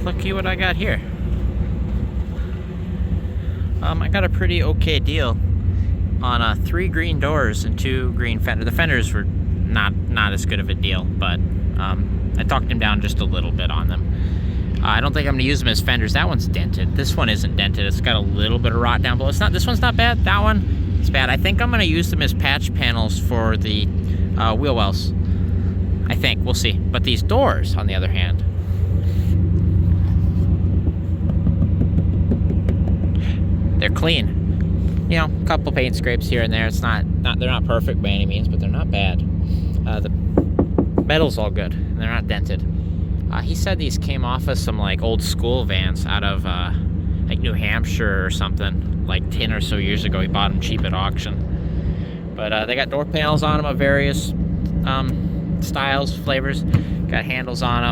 looky what I got here. I got a pretty okay deal on 3 green doors and 2 green fenders. The fenders were not as good of a deal, but I talked him down just a little bit on them. I don't think I'm gonna use them as fenders. That one's dented. This one isn't dented. It's got a little bit of rot down below. This one's not bad. That one is bad. I think I'm gonna use them as patch panels for the wheel wells. I think, we'll see. But these doors, on the other hand, they're clean. You know, a couple paint scrapes here and there. It's they're not perfect by any means, but they're not bad. The metal's all good, and they're not dented. He said these came off of some like old school vans out of like New Hampshire or something, like 10 or so years ago. He bought them cheap at auction. But they got door panels on them of various styles, flavors. Got handles on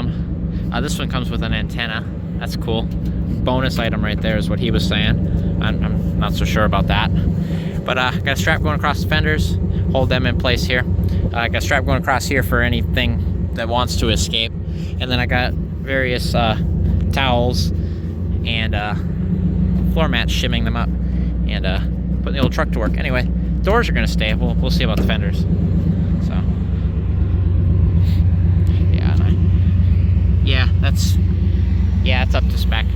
them. This one comes with an antenna. That's cool. Bonus item right there is what he was saying. I'm not so sure about that. But got a strap going across the fenders. Hold them in place here. Got a strap going across here for anything that wants to escape. And then I got various towels and floor mats, shimming them up and putting the old truck to work. Anyway, doors are gonna stay. We'll see about the fenders. So yeah, it's up to spec.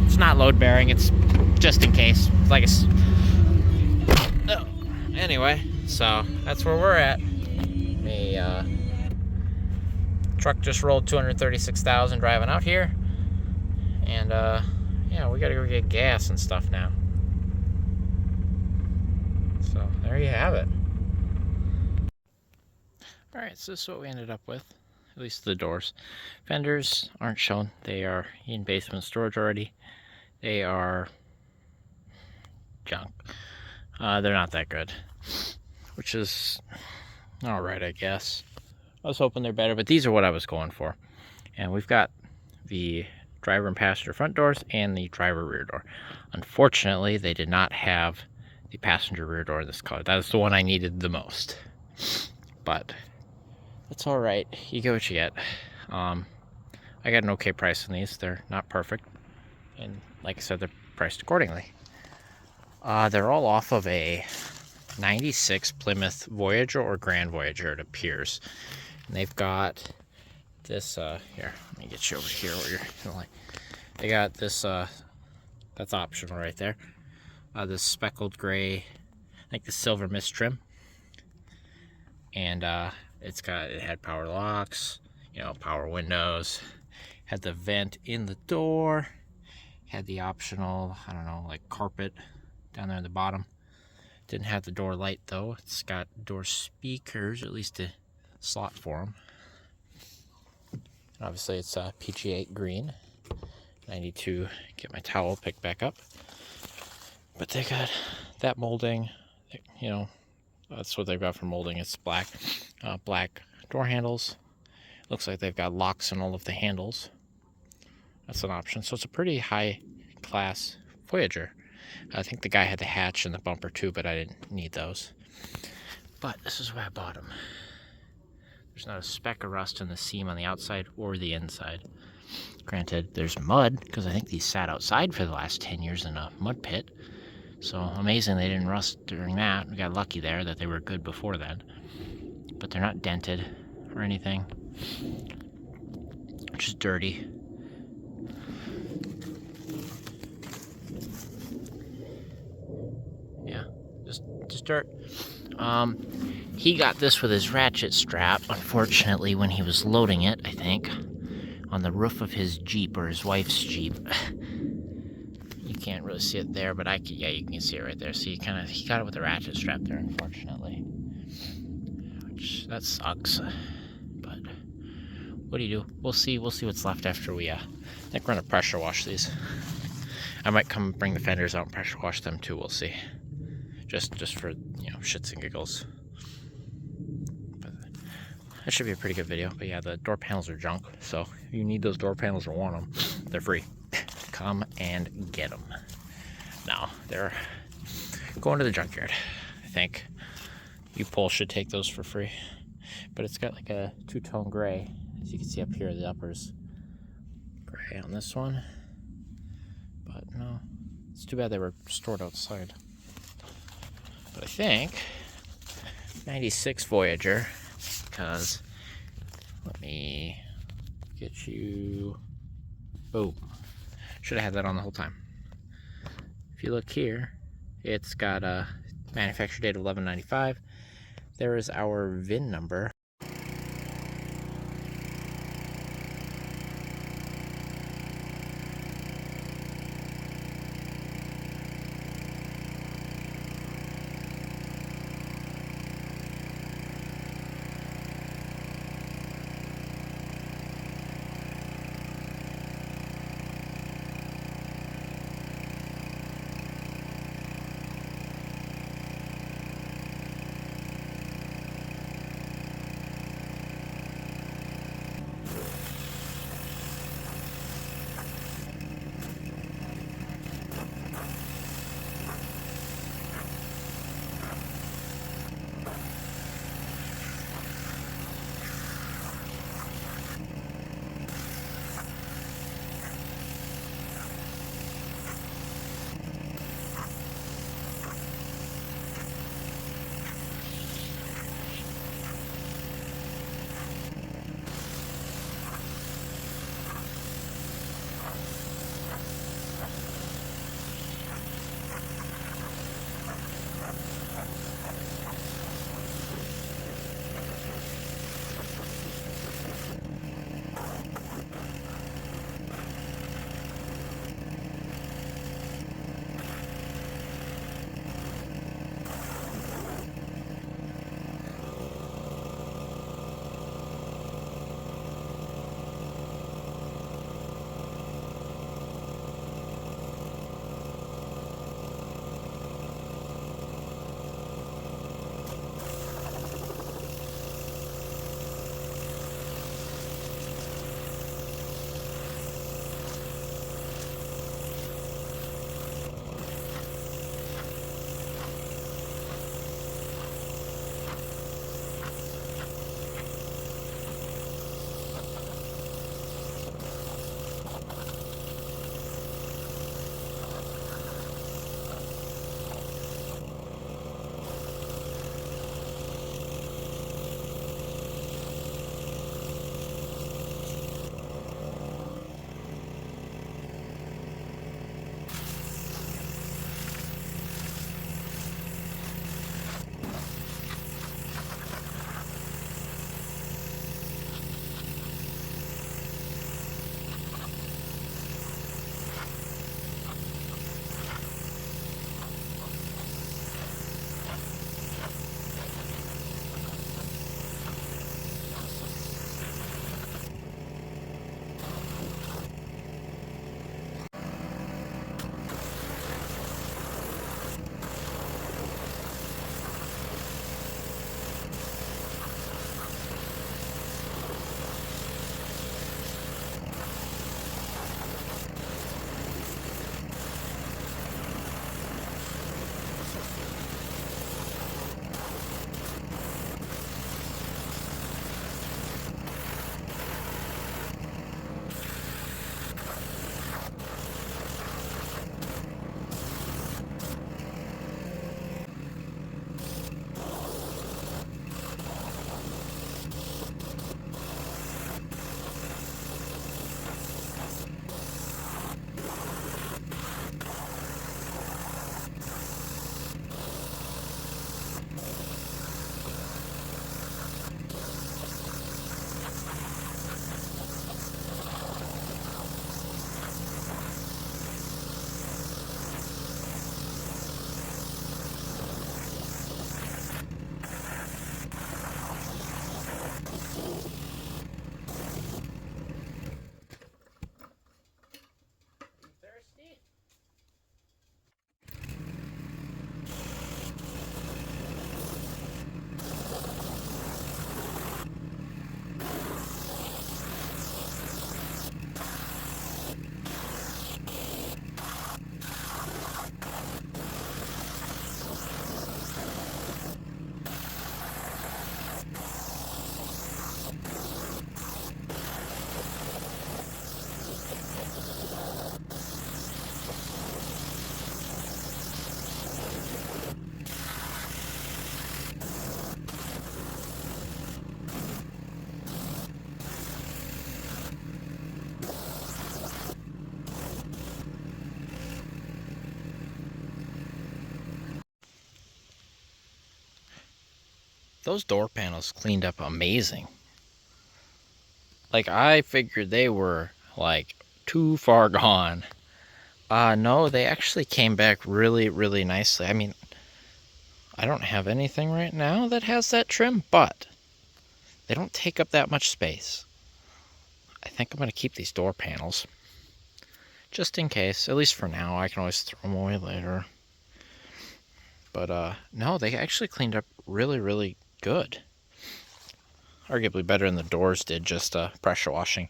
It's not load bearing. It's just in case. It's like anyway, so that's where we're at. Truck just rolled 236,000 driving out here, and yeah, we gotta go get gas and stuff now. So there you have it. All right, so this is what we ended up with. At least the doors. Fenders aren't shown. They are in basement storage already. They are junk. They're not that good, which is all right, I guess. I was hoping they're better, but these are what I was going for. And we've got the driver and passenger front doors and the driver rear door. Unfortunately, they did not have the passenger rear door in this color. That is the one I needed the most. But that's all right. You get what you get. I got an okay price on these. They're not perfect. And like I said, they're priced accordingly. They're all off of a 96 Plymouth Voyager or Grand Voyager, it appears. And they've got this, here, let me get you over here where you're like, they got this, that's optional right there. This speckled gray, like the silver mist trim. And it had power locks, you know, power windows, had the vent in the door, had the optional, I don't know, like carpet down there in the bottom. Didn't have the door light though. It's got door speakers, at least a slot for them. Obviously it's PG8 green. I need to get my towel picked back up. But they got that molding, you know, that's what they've got for molding. It's black, black door handles. Looks like they've got locks in all of the handles. That's an option. So it's a pretty high class Voyager. I think the guy had the hatch and the bumper too, but I didn't need those. But this is why I bought them. There's not a speck of rust in the seam on the outside or the inside. Granted, there's mud, because I think these sat outside for the last 10 years in a mud pit. So amazing they didn't rust during that. We got lucky there that they were good before then. But they're not dented or anything. Which is dirty. Yeah, just dirt. He got this with his ratchet strap, unfortunately, when he was loading it, I think, on the roof of his Jeep, or his wife's Jeep. You can't really see it there, but yeah, you can see it right there. So he got it with a ratchet strap there, unfortunately. Which, that sucks. But what do you do? We'll see what's left after we, I think we're gonna pressure wash these. I might come bring the fenders out and pressure wash them too, we'll see. Just for, you know, shits and giggles. But that should be a pretty good video. But yeah, the door panels are junk, so if you need those door panels or want them, they're free. Come and get them. No, they're going to the junkyard. I think U-Pull should take those for free. But it's got like a two-tone gray. As you can see up here, the upper's gray on this one. But no, it's too bad they were stored outside. But I think 96 Voyager, because let me get you. Boom. Should have had that on the whole time. If you look here, it's got a manufacture date of 11/95. There is our VIN number. Those door panels cleaned up amazing. Like, I figured they were, like, too far gone. No, they actually came back really, really nicely. I mean, I don't have anything right now that has that trim, but they don't take up that much space. I think I'm going to keep these door panels. Just in case, at least for now. I can always throw them away later. But, no, they actually cleaned up really, really good. Arguably better than the doors did, just pressure washing.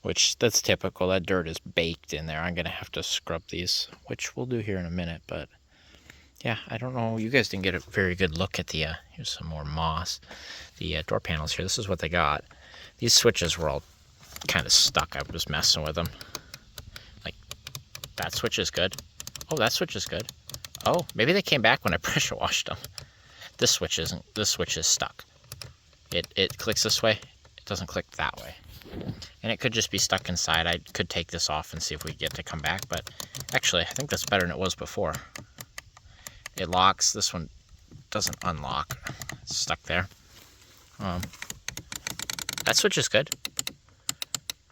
Which, that's typical. That dirt is baked in there. I'm going to have to scrub these, which we'll do here in a minute. But, yeah, I don't know. You guys didn't get a very good look at the, here's some more moss. The door panels here. This is what they got. These switches were all kind of stuck. I was messing with them. Like, that switch is good. Oh, that switch is good. Oh, maybe they came back when I pressure washed them. This switch isn't. This switch is stuck. It clicks this way. It doesn't click that way. And it could just be stuck inside. I could take this off and see if we get to come back. But actually, I think that's better than it was before. It locks. This one doesn't unlock. It's stuck there. That switch is good.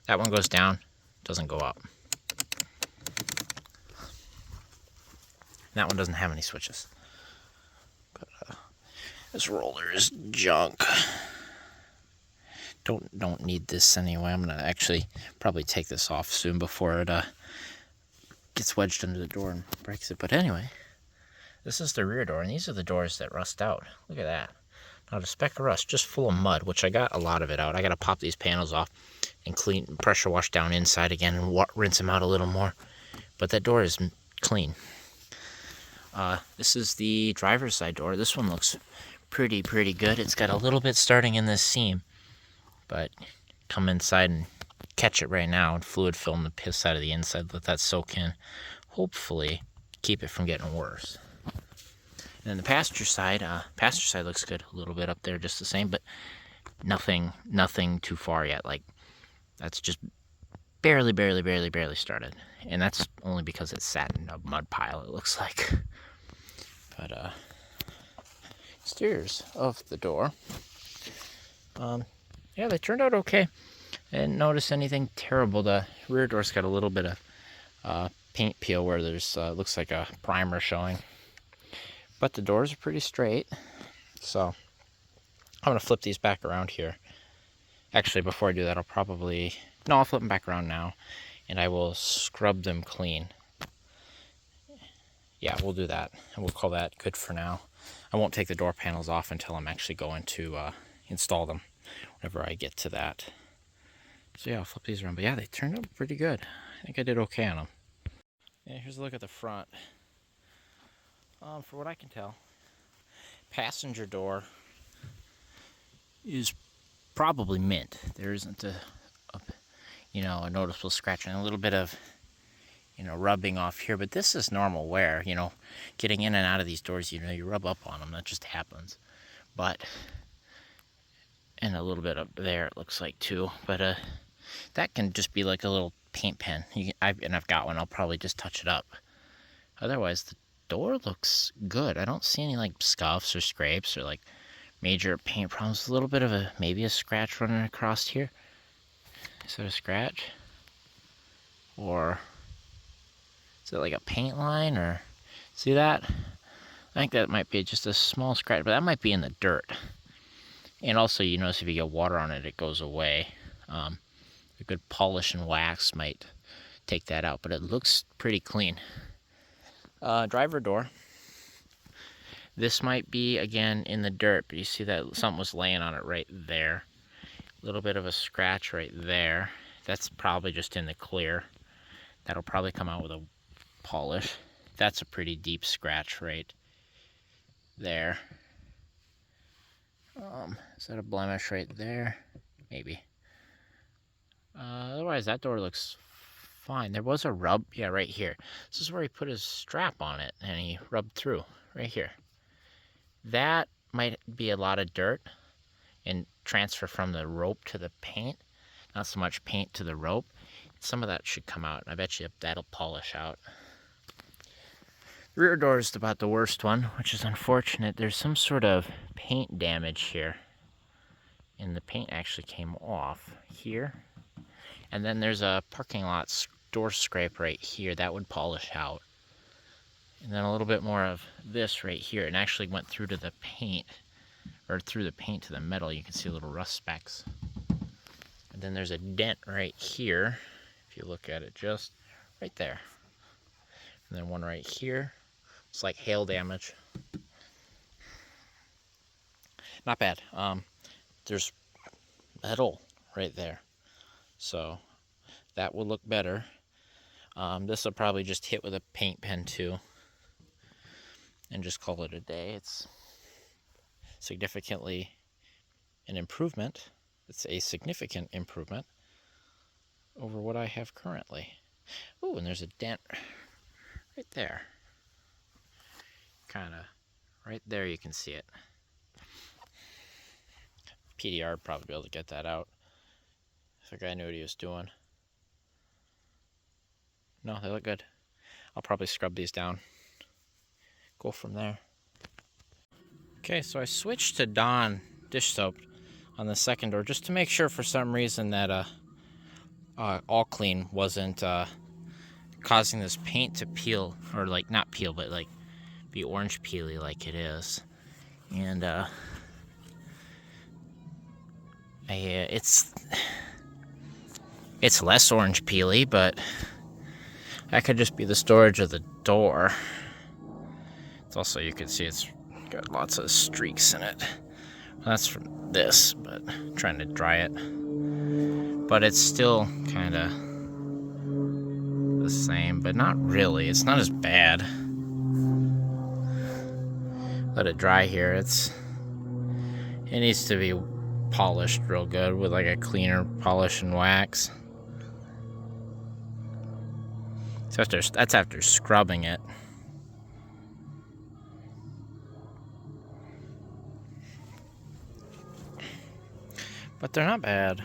That one goes down. Doesn't go up. That one doesn't have any switches. But this roller is junk. Don't need this anyway. I'm gonna actually probably take this off soon before it gets wedged under the door and breaks it. But anyway, this is the rear door, and these are the doors that rust out. Look at that. Not a speck of rust, just full of mud, which I got a lot of it out. I gotta pop these panels off and clean, pressure wash down inside again and rinse them out a little more. But that door is clean. This is the driver's side door. This one looks pretty good. It's got a little bit starting in this seam, but come inside and catch it right now and fluid film the piss out of the inside. Let that soak in. Hopefully keep it from getting worse. And then the passenger side looks good. A little bit up there, just the same, but nothing too far yet. Like, that's just barely started. And that's only because it sat in a mud pile, it looks like. But, exteriors of the door. Yeah, they turned out okay. I didn't notice anything terrible. The rear door's got a little bit of paint peel where there's looks like a primer showing. But the doors are pretty straight. So I'm going to flip these back around here. Actually, before I do that, I'll flip them back around now. And I will scrub them clean. Yeah, we'll do that. And we'll call that good for now. I won't take the door panels off until I'm actually going to install them. Whenever I get to that. So yeah, I'll flip these around. But yeah, they turned out pretty good. I think I did okay on them. Yeah, here's a look at the front. For what I can tell, passenger door is probably mint. There isn't a noticeable scratch and a little bit of, rubbing off here. But this is normal wear. Getting in and out of these doors, you rub up on them. That just happens. But and a little bit up there, it looks like too. But that can just be like a little paint pen. I've got one. I'll probably just touch it up. Otherwise, the door looks good. I don't see any like scuffs or scrapes or like major paint problems. A little bit of maybe a scratch running across here. Is that a scratch? Or is it like a paint line? Or see that? I think that might be just a small scratch, but that might be in the dirt. And also, you notice if you get water on it, it goes away. A good polish and wax might take that out, but it looks pretty clean. Driver door. This might be, again, in the dirt, but you see that something was laying on it right there. A little bit of a scratch right there. That's probably just in the clear. That'll probably come out with a polish. That's a pretty deep scratch right there. Is that a blemish right there? Maybe. Otherwise, that door looks fine. There was a rub, yeah, right here. This is where he put his strap on it, and he rubbed through, right here. That might be a lot of dirt and transfer from the rope to the paint. Not so much paint to the rope. Some of that should come out, and I bet you that'll polish out. Rear door is about the worst one, which is unfortunate. There's some sort of paint damage here. And the paint actually came off here. And then there's a parking lot door scrape right here. That would polish out. And then a little bit more of this right here. It actually went through to the paint, or through the paint to the metal. You can see little rust specks. And then there's a dent right here, if you look at it, just right there. And then one right here. It's like hail damage. Not bad. There's metal right there. So that will look better. This will probably just hit with a paint pen too. And just call it a day. It's significantly an improvement. It's a significant improvement over what I have currently. Oh, and there's a dent right there. Kind of right there, you can see it. PDR would probably be able to get that out if the guy knew what he was doing. No, they look good. I'll probably scrub these down. Go from there. Okay, so I switched to Dawn dish soap on the second door just to make sure for some reason that All Clean wasn't causing this paint to peel, or like not peel, but like be orange peely like it is. And it's less orange peely, but that could just be the storage of the door. It's also, you can see it's got lots of streaks in it. Well, that's from this, but I'm trying to dry it. But it's still kind of the same, but not really. It's not as bad. Let it dry here. It needs to be polished real good with like a cleaner polish and wax. So that's after scrubbing it. But they're not bad.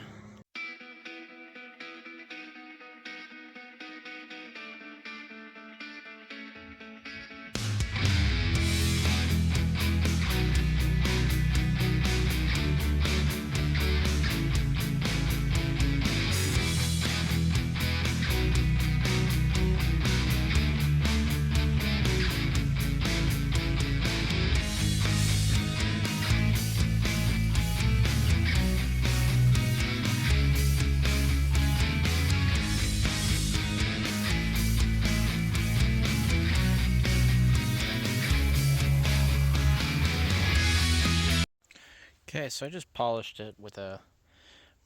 Okay, so I just polished it with a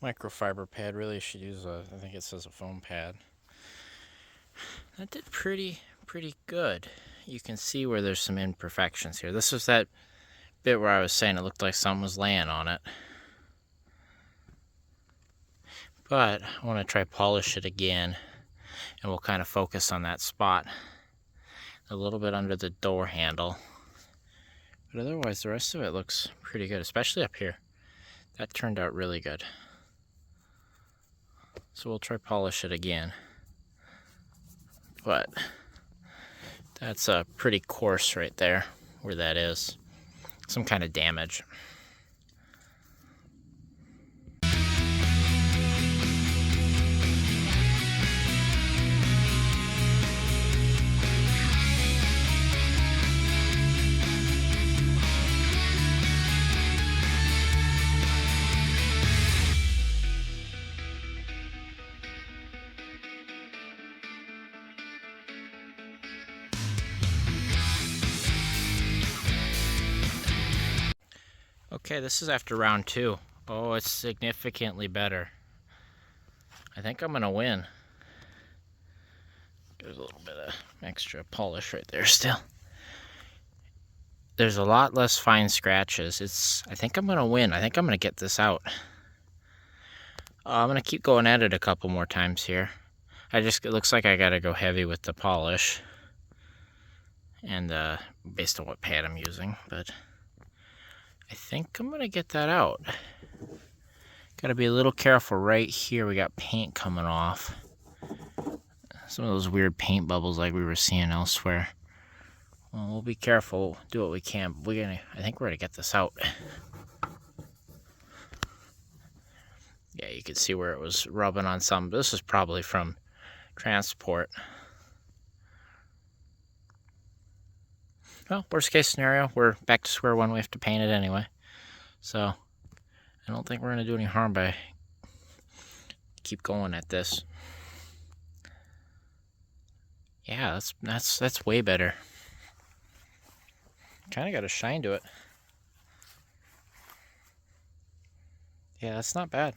microfiber pad. Really should use I think it says a foam pad. That did pretty good. You can see where there's some imperfections here. This was that bit where I was saying it looked like something was laying on it. But I want to try polish it again, and we'll kind of focus on that spot. A little bit under the door handle. But otherwise, the rest of it looks pretty good, especially up here. That turned out really good. So we'll try polish it again. But that's pretty coarse right there, where that is. Some kind of damage. Okay, this is after round 2. Oh, it's significantly better. I think I'm gonna win. There's a little bit of extra polish right there still. There's a lot less fine scratches. I think I'm gonna win. I think I'm gonna get this out. I'm gonna keep going at it a couple more times here. It looks like I gotta go heavy with the polish. And based on what pad I'm using, but I think I'm gonna get that out. Gotta be a little careful right here. We got paint coming off. Some of those weird paint bubbles like we were seeing elsewhere. Well, we'll be careful, do what we can. But I think we're gonna get this out. Yeah, you can see where it was rubbing on some. This is probably from transport. Well, worst case scenario, we're back to square one. We have to paint it anyway. So I don't think we're gonna do any harm by keep going at this. Yeah, that's way better. Kind of got a shine to it. Yeah, that's not bad.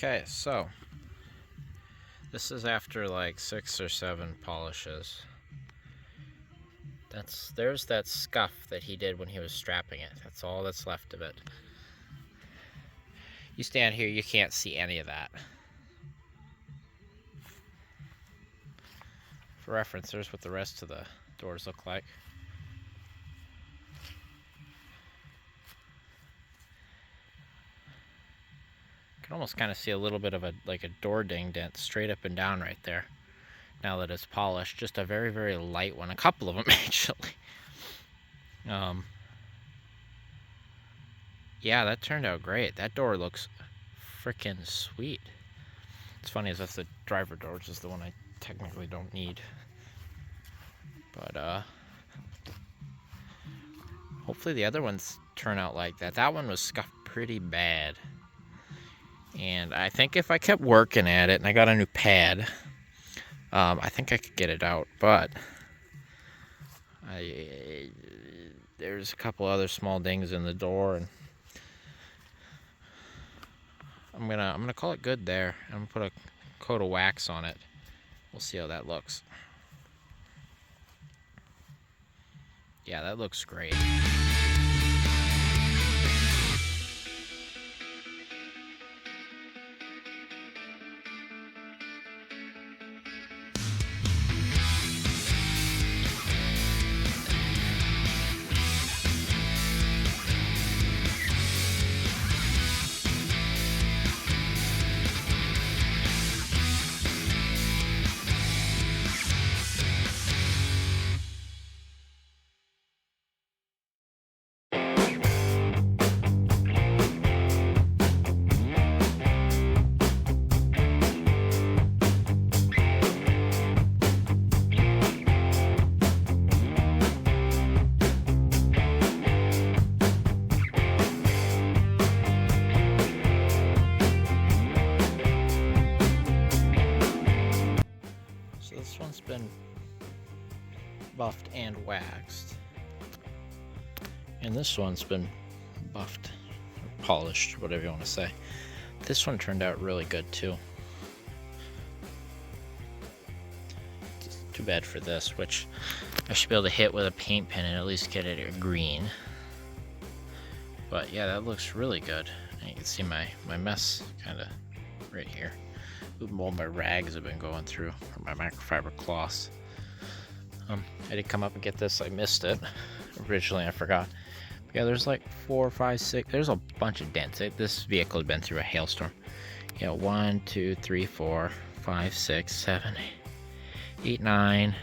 Okay, so this is after like 6 or 7 polishes. There's that scuff that he did when he was strapping it. That's all that's left of it. You stand here, you can't see any of that. For reference, there's what the rest of the doors look like. You can almost kind of see a little bit of a door ding dent straight up and down right there. Now that it's polished, just a very, very light one. A couple of them actually. Yeah, that turned out great. That door looks freaking sweet. It's funny as that's the driver door, which is the one I technically don't need. But hopefully the other ones turn out like that. That one was scuffed pretty bad. And I think if I kept working at it and I got a new pad, I think I could get it out. But there's a couple other small dings in the door, and I'm gonna call it good there. I'm gonna put a coat of wax on it. We'll see how that looks. Yeah, that looks great. This one's been buffed and waxed, and this one's been buffed or polished, whatever you want to say. This one turned out really good too. Just too bad for this, which I should be able to hit with a paint pen and at least get it green. But yeah, that looks really good. And you can see my mess kind of right here. All my rags have been going through, or my microfiber cloths. I did come up and get this. I missed it originally. I forgot. But yeah, there's like 4, 5, 6. There's a bunch of dents. This vehicle has been through a hailstorm. Yeah, 1, 2, 3, 4, 5, 6, 7, 8, 9,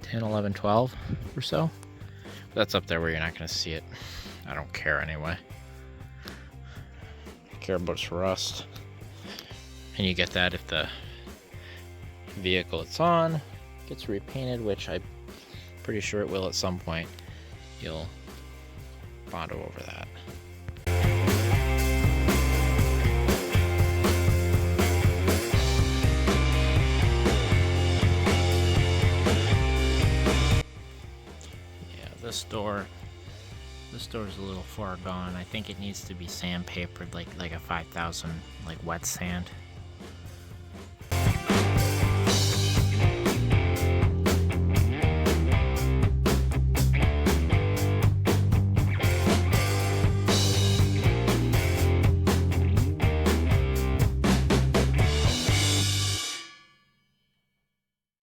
10, 11, 12 or so. But that's up there where you're not going to see it. I don't care anyway. I care about its rust. And you get that if the vehicle it's on gets repainted, which I Pretty sure it will at some point. You'll bond over that. Yeah, this door is a little far gone. I think it needs to be sandpapered like a 5000 like wet sand.